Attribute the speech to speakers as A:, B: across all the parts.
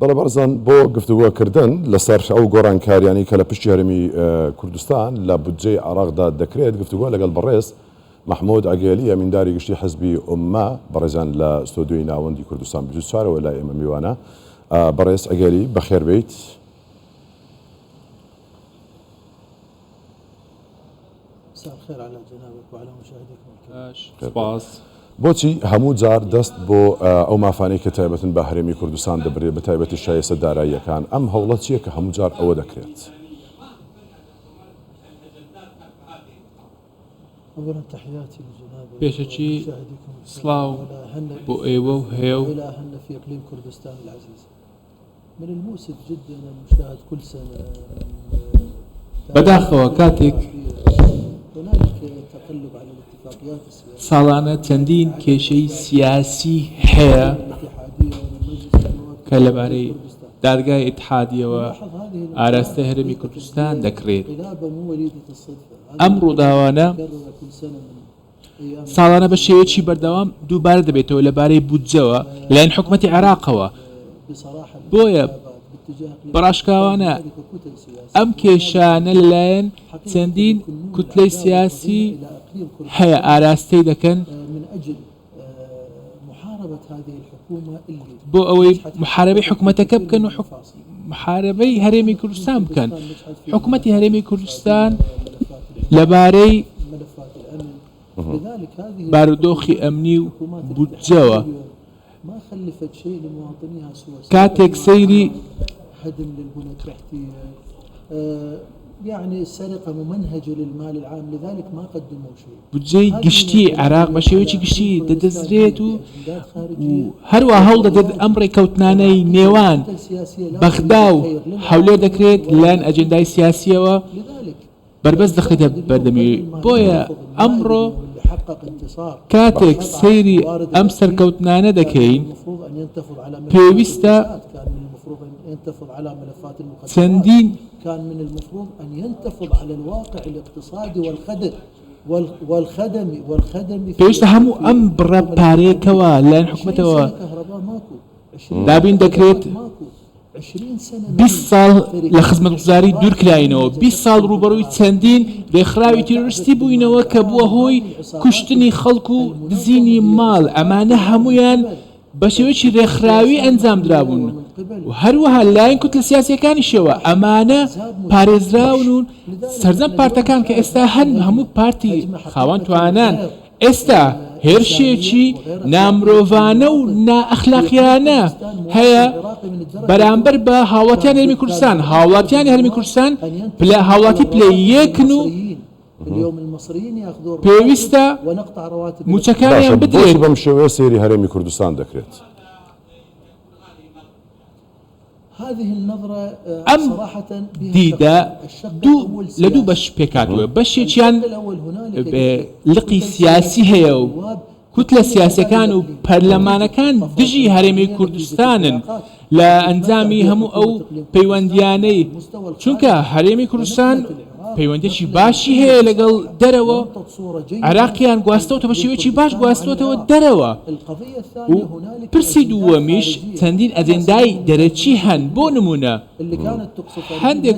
A: بەڵێ بەڕزان بۆ گفتوگۆکردن لەسەر ئەو گۆڕانکاریانی کە لە پشتی هەرێمی کوردستان لە بودجەی عێراقدا دەکرێت گفتوگۆ لەگەڵ بەڕێز محمود ئەگێلی ئەمینداری گشتی حزبی ئومە بەڕێزان لە ستۆدیۆی ناوەندی کوردستان 24ەوە لای ئێمە میوانە. بەڕێز ئەگێلی بەخێر بێیت.
B: مساء الخير على جنابك وعلى مشاهديكم الكرام.
C: سپاس.
A: بۆچی هەموو جار دەست بۆ ئەو مافانەی کە تایبەتن بە هەرێمی کوردستان دەبرێت بە تایبەتی شایستە داراییەکان ئەم هەوڵەت چییە کە هەموو جار ئەوە دەکرێت؟
C: پێشەچی سڵاو بۆ ئێوە و هێو
B: في اقليم كردستان العزيز. من المؤسف جدا المشاهد كل سنه
C: بەداخەوە کاتێک ساڵانە چەندین کێشەی سیاسی هەیە کە لەبارەی دادگای ئیتحادیەوە ئاراستەی هەرێمی کوردستان دەکرێت. ئەم ڕووداوانە ساڵانە بە شێوەیەکی بەردەوام دووبارە دەبێتەوە لەبارەی بودجەوە لەلایەن حکومەتی عێراقەوە. بۆیە بەڕاشکاوانە ئەم کێشانە لەلایەن چەندین کوتلەی سیاسی هەیە ئاراستەی دەکەن بۆ ئەوەی محارەبەی حکومەتەکە بکەن و محارەبەی هەرێمی کوردستان بکەن. حکومەتی هەرێمی کوردستان لەبارەی بارودۆخی ئەمنی و بودجەوە کاتێک سەیری
B: هدم للبنى التحتية يعني السرقة ممنهجة للمال العام لذلك ما قدموا شيء.
C: بودجەی گشتی عێراق بە شێوەیەکی گشتی دەدەزرێت و هەروە هەوڵ دەدەێت ئەم ڕێکەوتنانەی نێوان بەغدا و هەولێر دەکرێت لەلایەن ئەجێندای سیاسیەوە بربەست دەخرێتە بەردەمی. بۆیە ئەمڕۆ کاتێک سەیری ئەم سەرکەوتنانە دەکەین پێویستە
B: ينتفض على ملفات
C: چەندین
B: كان من المفروض أن ينتفض على الواقع الاقتصادي والخدمي
C: پێویستە هەموو ئەم بڕە پارەیەکەوە لەلایەن حکومەتەوە دابین دەکرێت 20 ساڵ لە خزمەتگوزاری دوورکراینەوە 20 ساڵ ڕوبەڕووی چەندین ڕێکخراوی تیرۆریستی بووینەوە کە بووە هۆی کوشتنی خەڵک و دزینی ماڵ. ئەمانە هەمویان بە شێوەیەکی ڕێکخراوی ئەنجام درابوون و هەروەها لایەن کوتلە سیاسیەکانیشەوە ئەمانە پارێزراون و سەرجەم پارتەکان کە ئێستا هەن هەموو پارتی خاوەن توانان ئێستا هێرشێکی نامرۆڤانە و نائەخلاقیانە هەیە بەرامبەر بە هاوڵاتیانی هەرێمی کوردستان. هاوڵاتیانی هەرێمی کوردستان هاوڵاتی پلە یەکن و پێویستە موچەکانیان بدرێت.
A: بەم شێوەیە سەیری هەرێمی کوردستان دەکرێت.
C: ئەم دیدە لە دوو بەش پێکاتوە. بەشێکیان لقی سیاسی هەیە و کوتلە سیاسیەکان و پەرلەمانەکان دژی هەرێمی کوردستانن لە ئەنجامی هەموو ئەو پەیوەندیانەی چونکە هەرێمی کوردستان پەیوەندێکی باشی هەیە لەگەڵ دەرەوە. عێراقیان گواستەوە بە شێوەیەکی باش گواستوەتەوە دەرەوە و پرسی دووەمیش چەندین ئەجێندای دەرەچی هەن. بۆ نمونە هەندێک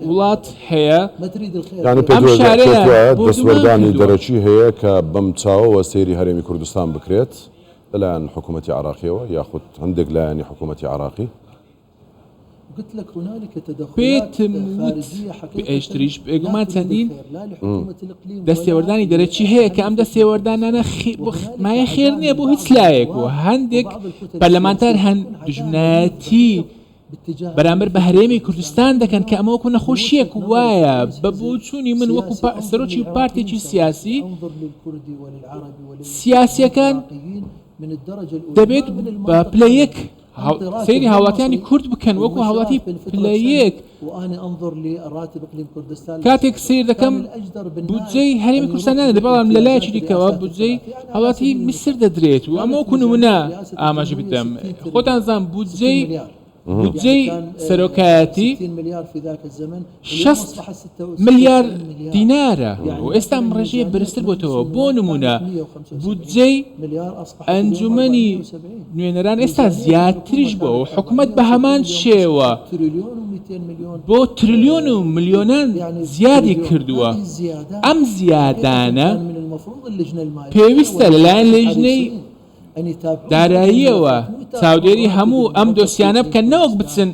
C: وڵات هەیە ئەم شارەیە
A: دەسوەردانی دەرەچی هەیە کە بەم چاوەوە سەیری هەرێمی کوردستان بکرێت لەلایەن حکوومەتی عێراقیەوە یاخود هەندێک لایەنی حکوومەتی عێراقی.
C: پێتم ئەشتریش بێگومان چەندین دەستێوەردانی دەرەچی هەیە کە ئەم دەستێوەردانانە مایە خێر نییە بۆ هیچ لایەک و هەندێک پەرلەمانتار هەن دژمنایەتی بەرامبەر بە هەرێمی کوردستان دەکەن کە ئەمە وەکو نەخۆشیەک وایە بە بۆچوونی من وەکو سەرۆکی پارتێکی سیاسی سیاسیەکان دەبێت بە پلە یەک سەیری هاوڵاتیانی کورد بکەن وەکو هاوڵاتی پلە یەک. کاتێک سیر دەکەم بودجەی هەرێمی کوردستان نادەێت بەڵام لە لایەکی دیکەوە بودجەی هاوڵاتی میسر دەدرێت و ئەمە وەکو نمونە ئاماژە بدەم. خۆتان زان بودجەی بودجەی سەرۆکایەتی
B: 60 مليار في ذاك الزمن
C: 60 ملیار دینارە و ئێستا ئەم ڕێژەیە بەرزتر بۆتەوە. بۆ نمونە بودجەی ئەنجومەنی نوێنەران ئێستا زیاتریش بووە و حکوومەت بە هەمان شێوە بۆ تریلیۆن و ملیۆنان زیادی کردووە. ئەم زیادانە پێویستە لەلایەن لێژنەی داراییەوە چاودێری هەموو ئەم دۆسیانە بکەن، نەوەک بچن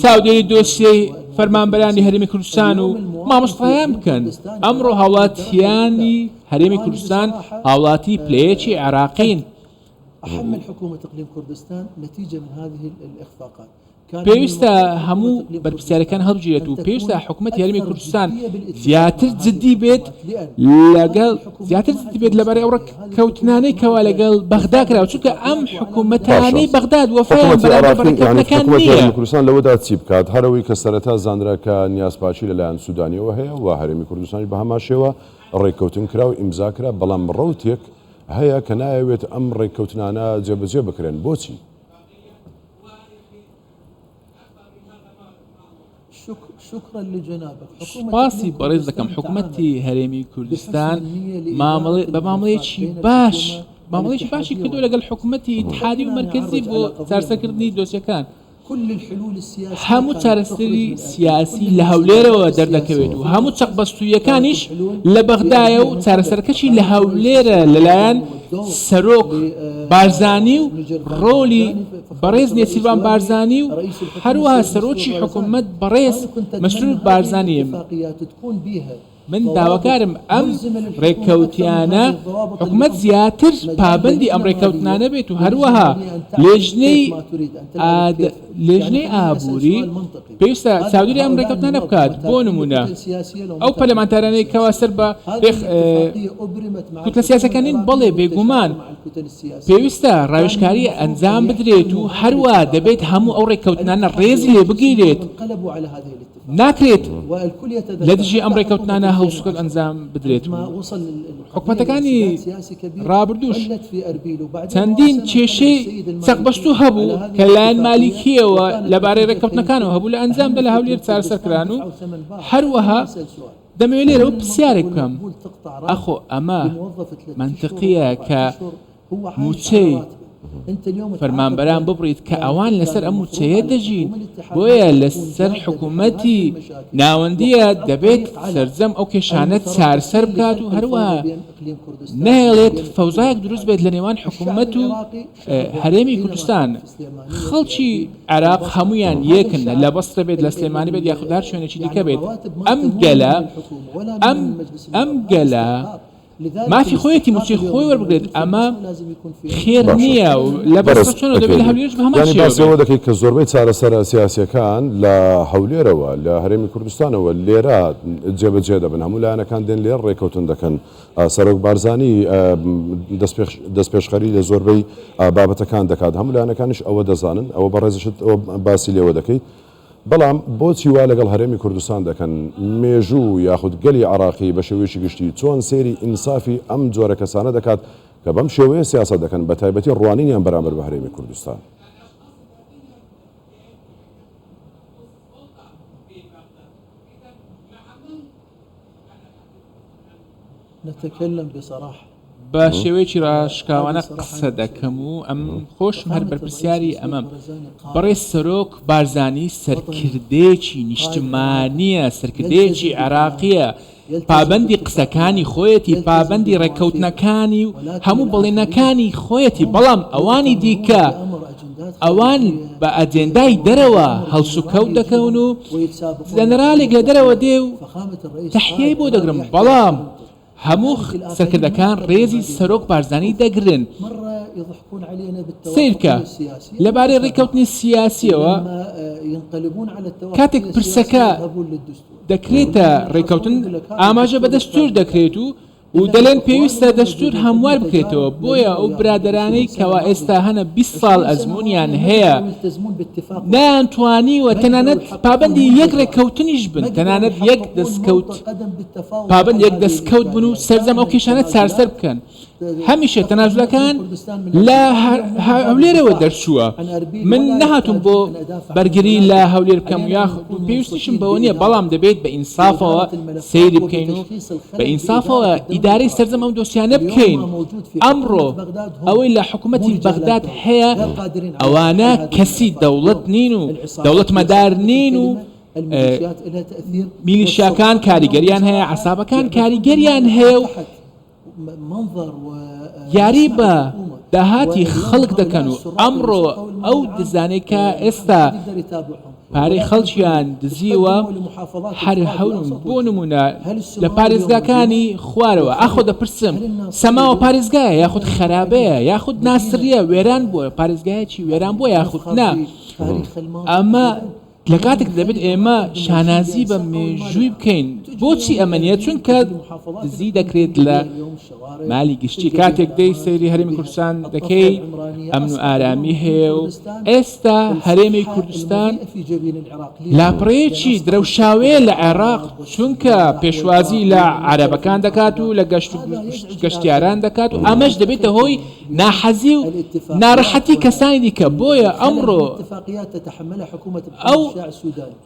C: چاودێری دۆسیەی فەرمانبەرانی هەرێمی کوردستان و مامۆستایان بکەن. ئەمڕۆ هاوڵاتیانی هەرێمی کوردستان هاوڵاتی پلەیەکی عێراقین.
B: أحمل حكومة إقليم كردستان نتيجة من هذه الإخفاقات.
C: پێویستە هەموو بەرپرسیارەکان هەڵبژێرێت و پێویستە حکوومەتی هەرێمی کوردستان زیاتر جددی بێت لەبارەی ئەو ڕێککەوتنانەی کەوا لەگەڵ بەغدا کراوە، چونکە ئەم حکوومەتانەی بەغداد وەفایان بەرامبەر بەڕێککەوتنەکان نییە.
A: کوردستان لەوەدا چی بکات؟ هەرەوەی کە سەرەتا زانراکە نیازپاچی لەلایەن سوودانیەوە هەیە و هەرێمی کوردستانی بە هەمان شێوە ڕێککەوتن کرا و ئیمزا کرا، بەڵام ڕەوتێک هەیە کە نایەوێت ئەم ڕێککەوتنانە جێبەجێ بکرێن. بۆچی؟
B: شكرا لجنابك.
C: سپاسی بەڕێز دەکەم حکوومەتی هەرێمی کوردستان بە مامەڵەیەکی باشی کردو لەگەڵ حکوومەتی اتحادی و مەرکەزی بۆ چارەسەرکردنی دۆسیەکان. هەموو چارەسەری سیاسی لە هەولێرەوە دەردەکەوێت و هەموو چەقبەستوویەکانیش لە بەغدایە و چارەسەرکەشی لە هەولێرە لەلایەن سەرۆک بارزانی و ڕۆلی بەڕێز نێچیروان بارزانی و هەروەها سەرۆکی حکوومەت بەڕێز مەسرور بارزانیە. من داواکارم ئەم ڕێککەوتیانە حکوومەت زیاتر پابندی ئەم ڕێککەوتنانە بێت و هەروەها لێژنەی ئابووری پێویستە چاودێری ئەم ڕێککەوتنانە بکات. بۆ نمونە ئەو پەرلەمانتارانەی کەوا سەر بە کوتلە سیاسەکانین بەڵێ بێگومان پێویستە ڕاوێژکاری ئەنجام بدرێت و هەروە دەبێت هەموو ئەو ڕێککەوتنانە ڕێزی لێ بگیرێت. ناکرێت لە دژی ئەم ڕێککەوتنانە هەڵسوکەت ئەنجام بدرێت. حکوومەتەکانی ڕابردووش چەندین کێشەی چەقبەستوو هەبوو کە لایەن مالیکیەوە لەبارەی ڕێککەوتنەکانەوە هەبوو لە ئەنجامدا لە هەولێر چارەسەرکران و هەروەها دەمەوێت لێرەوە پرسیارێک بکەم، ئەخۆ ئەمە منطقیە کە موچەی فەرمانبەران ببڕیت کە ئەوان لەسەر ئەم موچەیە دەژین؟ بۆیە لەسەر حکوومەتی ناوەندیە دەبێت سەرجەم ئەو کێشانە چارەسەر بکات و هەروەها نەهێڵێت فەوزایەک دروست بێت لە نێوان حکوومەت و هەرێمی کوردستان. خەڵکی عێراق هەمویان یەکن، لە بەستە بێت، لە سلێمانی بێت، یاخود هەر شوێنێکی دیکە بێت. ئەم گەلە مافی خۆیەتی موچەی خۆی وەربگرێت، ئەمە خێر نییە و لە بەستە چۆن دەبێت لە هەولێرش بە هەمان
A: شێوە دەکەیت کە زۆربەی چارەسەرە سیاسیەکان لە هەولێرەوە لە هەرێمی کوردستانەوە لێرە جێبەجێ دەبن، هەموو لایەنەکان دێن لێر ڕێککەوتن دەکەن. سەرۆک بارزانی دەستپێشخەری لە زۆربەی بابەتەکان دەکات، هەموو لایەنەکانیش ئەوە دەزانن، ئەوە بەڕێزشت ئەوە باسی لێوە دەکەیت. بەڵام بۆچی وا لەگەڵ هەرێمی کوردستان دەکەن؟ مێژوو یاخود گەلی عراقی بە شێوەیەکی گشتی چۆن سێری ئینسافی ئەم جۆرە کەسانە دەکات کە بەم شێوەیە سیاست دەکەن، بە تایبەتی ڕوانینیان بەرامبەر بە هەرێمی کوردستان؟
B: نتكلم بصراحة
C: بە شێوەیەکی ڕاشکاوانە قسە دەکەم و ئەم خۆشم هەر بەرپرسیاری ئەمەم. بەڕێز سەرۆک بارزانی سەرکردەیەکی نیشتمانیە، سەرکردەیەکی عێراقیە، پابەندی قسەکانی خۆیەتی، پابەندی ڕێککەوتنەکانی و هەموو بەڵێنەکانی خۆیەتی، بەڵام ئەوانی دیکە ئەوان بە ئەجێندای دەرەوە هەڵسوکەوت دەکەون و جەنەرالێک لە دەرەوە دێ و تەحیەی بۆ دەگرم، بەڵام هەموو سەرکردەکان ڕێزی سەرۆک بارزانی دەگرن. سیرکە لەبارەی ڕێککەوتنی سیاسیەوە کاتێک پرسەکە دەکرێتە ڕێککەوتن ئاماژە بە دەستور دەکرێت و دەڵێن پێویستە دەستور هەموار بکرێتەوە. بۆیە ئەو برادرانەی کەوا ئێستا هەنە 20 ساڵ ئەزمونیان هەیە نەیانتوانیوە تەنانەت پابەندی یەک ڕێککەوتنیش بن، تەنانەت یەک دەستکەوت پابەند یەک دەستکەوت بن و سەرجەم ئەو کێشانە چارەسەر بکەن. هەمیشە تەنازولەکان لە هەولێرەوە دەرچووە. من نەهاتوم بۆ بەرگری لە هەولێر بکەم یاخود پێویستیشم بەوە نییە، بەڵام دەبێت بە ئینسافەوە سەیری بکەین و بە ئینسافەوە ئیدارەی سەرجەم ئەم دۆسیانە بکەین. ئەمڕۆ ئەوەی لە حکوومەتی بەغداد هەیە ئەوانە کەسی دەوڵەت نین و دەوڵەتمەدار نین و میلیشیاکان کاریگەریان هەیە، عەسابەکان کاریگەریان هەیە و یاری بە داهاتی خەڵک دەکەن و ئەمڕۆ ئەو دزانەی کە ئێستا پارەی خەڵکیان دزیوە هەر هەورم بۆ نمونە لە پارێزگاکانی خوارەوە ئاخۆ دەپرسم سەماوە پارێزگایە یاخود خراپەیە یاخود ناسریە وێران بووە پارێزگایەکی وێران بووە یاخود نا ئەمە لە کاتێک دەبێت ئێمە شانازی بە مێژووی بکەین. بۆچی ئەمەنیە؟ چونکە دزی دەکرێت لە مالی گشتی. کاتێک دەی سەیری هەرێمی کوردستان دەکەی ئەمن و ئارامی هەیە و ئێستا هەرێمی کوردستان لاپڕەیەکی درەوشاوەیە لە عێراق، چونکە پێشوازی لە عەرەبەکان دەکات و لە گەشتیاران دەکات و ئەمەش دەبێتە هۆی ناحەزی و ناڕەحەتی کەسانی دیکە. بۆیە ئەمڕۆ ئەو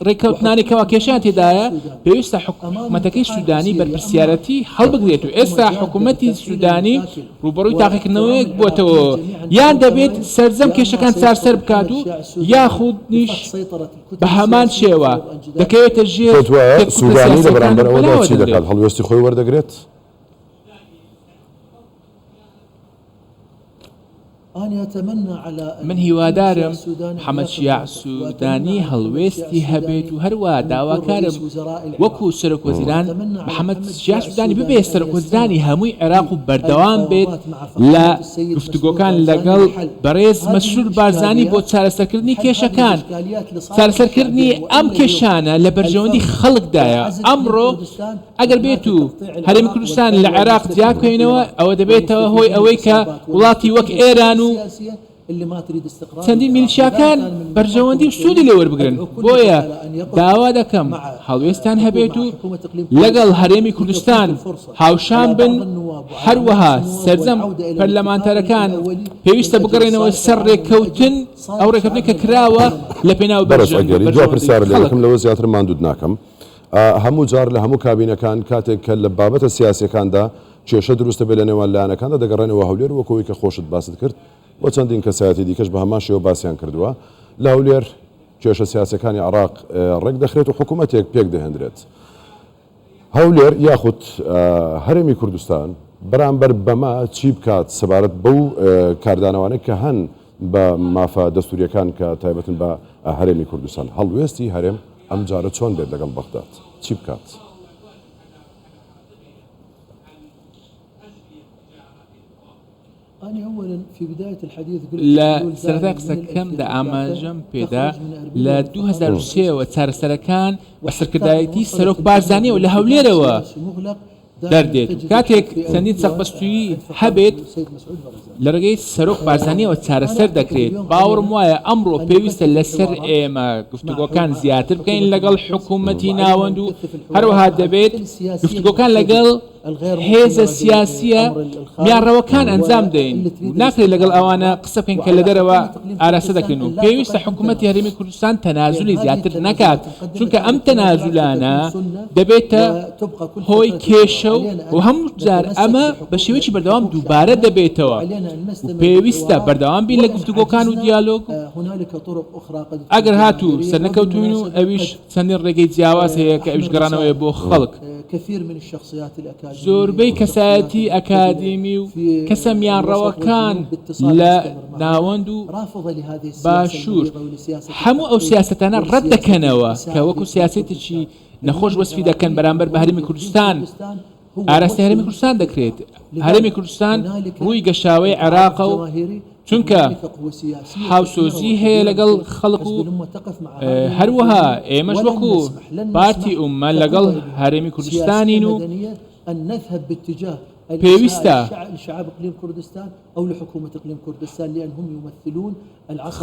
C: ڕێکەوتنانی کەوا کێشان تێدایە پێویستە حکوومەتەکەی سوودانی بەرپرسیارەتی هەڵبگرێت و ئێستا حکوومەتی سوودانی ڕوبەڕووی تاقیکردنەوەیەک بووەتەوە، یان دەبێت سەرجەم کێشەکان چارسەر بکات و یاخود نیش بە هەمان شێوە دەکەوێتە ژێر
A: سوودانی لە بەرامبەر ئەوەدا چی دەکات؟ هەڵوێستی خۆی وەردەگرێت؟
C: من هیوادارم محەممەد شیاع سوودانی هەڵوێستی هەبێت و هەروە داواکارم وەکو سەرۆکوەزیران محەممەد شیاع سوودانی ببێ سەرۆکوەزیرانی هەمووی عێراق و بەردەوام بێت لە گفتوگۆکان لەگەڵ بەڕێز مەسرور بارزانی بۆ چارەسەرکردنی کێشەکان. چارەسەرکردنی ئەم کێشانە لە بەرژەوەندی خەڵکدایە. ئەمڕۆ ئەگەر بێت و هەرێمی کوردستان لە عێراق جیا بکەینەوە ئەوە دەبێتەوە هۆی ئەوەی کە وڵاتی وەک ئێران و چەندین میلیشیاکان بەرژەوەندی و سوودی لێ وەربگرن. بۆیە داوا دەکەم هەڵوێستان هەبێت و لەگەڵ هەرێمی کوردستان هاوشان بن، هەروەها سەرجەم پەرلەمانتەرەکان پێویستە بگەڕێنەوە سەر ڕێککەوتن ئەو ڕێککەوتنی کە کراوە لە پێناو
A: بەرژەوەندی. دو پرسیار لەکەم لەوە زیاتر ماندوود ناکەم. هەموو جار لە هەموو کابینەکان کاتێک کە لە بابەتە سیاسیەکاندا کێشە دروستە بێت لە نێوان لایەنەکاندا دەگەڕێنەوە هەولێر وەکەوەی کە خۆشت باست کرد و چەندین کەسایەتی دیکەش بە هەمان شێوە باسییان کردووە. لە هەولێر کێشە سیاسەکانی عێراق ڕێک دەخرێت و حکوومەتێک پێک دەهێنرێت. هەولێر یاخود هەرێمی کوردستان بەرامبەر بەما چی بکات سەبارەت بەو کاردانەوانە کە هەن بە مافە دەستوریەکان کە تایبەتن بە هەرێمی کوردستان؟ هەڵوێستی هەرێم ئەم جارە چۆن بێت لەگەڵ بەغداد؟ چی بکات؟
C: لە سەرەتا قسەکەمدا ئاماژەم پێدا لە 2003ەوە چارەسەرەکان بە سەرکردایەتی سەرۆک بارزانیەوە لە هەولێرەوە دەردێت. کاتێک چەندین سەربەستووی هەبێت لە ڕێگەی سەرۆک بارزانیەوە چارەسەر دەکرێت. باوەڕم وایە ئەمڕۆ پێویستە لەسەر ئێمە گفتوگۆکان زیاتر بکەین لەگەڵ حکوومەتی ناوەند و هەروەها دەبێت گفتوگۆکان لەگەڵ هێزە سیاسیە میانڕەوەکان ئەنجام دەین. ناکرێت لەگەڵ ئەوانە قسە بکەین کە لە دەرەوە ئاراستە دەکەن و پێویستە حکوومەتی هەرێمی کوردستان تەنازولی زیاتر نەکات، چونکە ئەم تەنازولانە دەبێتە هۆی کێشە و هەموو جار ئەمە بە شێوەیەکی بەردەوام دووبارە دەبێتەوە. پێویستە بەردەوام بین لە گفتوگۆکان و دیالۆگ. ئەگەر هاتوو سەرنەکەوتوین و ئەویش چەندین ڕێگەی جیاواز هەیە کە ئەویش گەڕانەوەی بۆ خەڵک. زۆربەی کەسایەتی ئەکادیمی و کەسە میانڕەوەکان لە ناوەند و باشوور هەموو ئەو سیاسەتانە ڕەت دەکەنەوە کە وەکو سیاسەتێکی نەخۆش وەسفی دەکەن بەرامبەر بە هەرێمی کوردستان. ئاراستی هەرێمی کوردستان دەکرێت. هەرێمی کوردستان ڕووی گەشاوەی عێراقە و چونکە هاوسۆزی هەیە لەگەڵ خەڵک و هەروەها ئێمەش وەکو پارتی ئومە لەگەڵ هەرێمی کوردستانین و پێویستە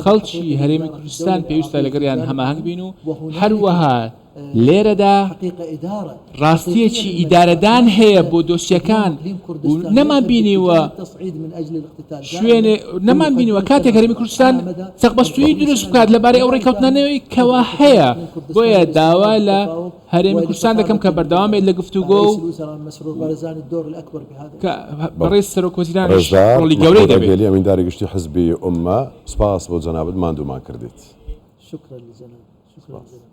C: خەڵکی هەرێمی کوردستان پێویستە لەگەڵیان هەماهەنگ بین و هەروەها لێرەدا
B: حقيقة إدارة
C: ڕاستیەکی ئیدارەدان هەیە بۆ دۆسیەکان و نەمان بینیوە شوێنێ نەمان بینیوە کاتێک هەرێمی کوردستان چەقبەستووی دروست بکات لەبارەی ئەو ڕێکەوتنانەوەی کەوا هەیە بۆیە داوا لە هەرێمی کوردستان دەکەم کە بەردەوامێت لە گفتوگۆ و بەڕێز سەرۆکوەزیرانیش ڕۆڵی گەورەی دەبێت.
A: ئەمینداری گشتی حزبی ئومە سپاس بۆ جەنابەت ماندوومان کردێت.
B: شكرا لجناب. شكرا لجناب.